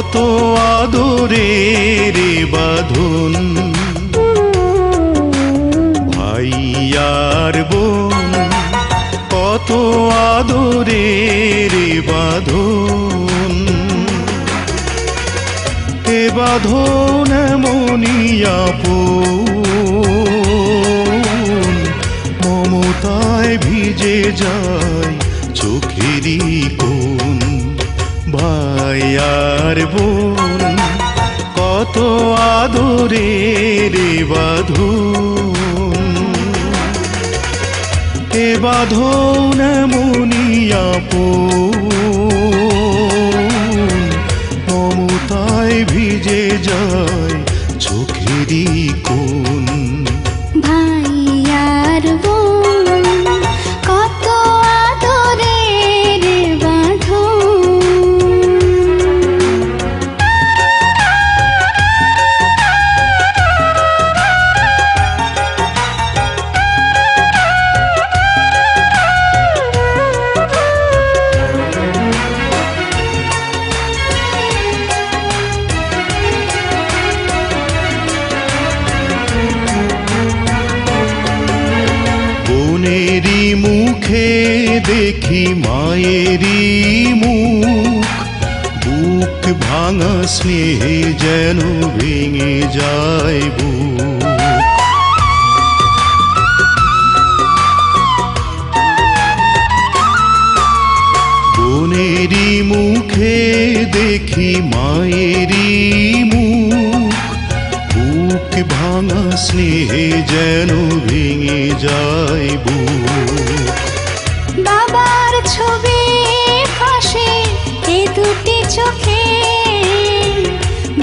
কত আদরের বাঁধন, ভাই আর বোন কত আদরের বাঁধন। এ বাঁধন এমনই আপন, মমতায় ভিজে যায় চোখেরই কোণ। ভাই আর বোন কত আদরের বাঁধন, এ বাঁধন এমনই আপন, মমতায় ভিজে যায় চোখেরই কোণ। ভাই আর বোন কত আদরের বাঁধন। বোনেরই মুখে দেখি মায়েরই মুখ, বুক ভাঙা স্নেহে যেন ভেঙে যায় বুক। বোনেরই মুখে দেখি মায়েরই মুখ, বুক ভাঙা স্নেহে যেন ভেঙে যায় বুক। বাবার ছবি পাশে এ দুটি চোখে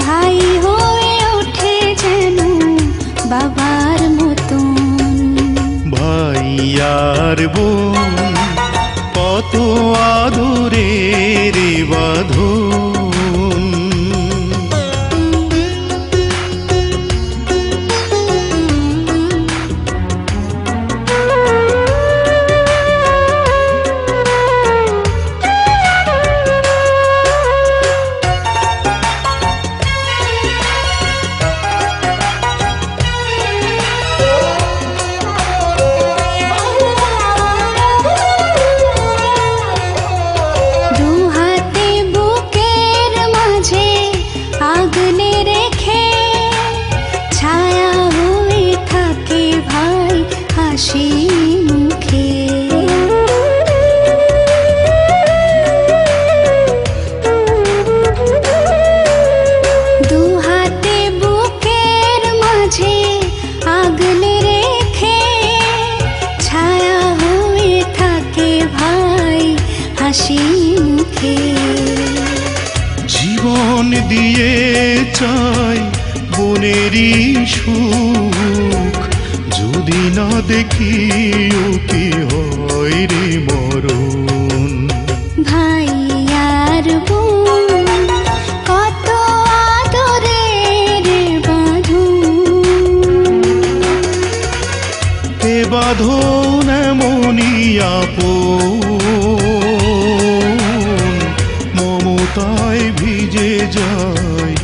ভাই হয়ে ওঠে যেন বাবার মতন। ভাই আর বোন কত আদরের বাঁধন। হাসি মুখে দু হাতে বুকের মাঝে আগলে রেখে ছায়া হয়ে থাকে ভাই হাসি মুখে। জীবন দিয়ে চাই বোনেরই সুখ, যদি না দেখি ওকে হয় রে মরণ। ভাই আর বোন কত আদরের বাঁধন, এ বাঁধন এমনই আপন, মমতায় ভিজে যায়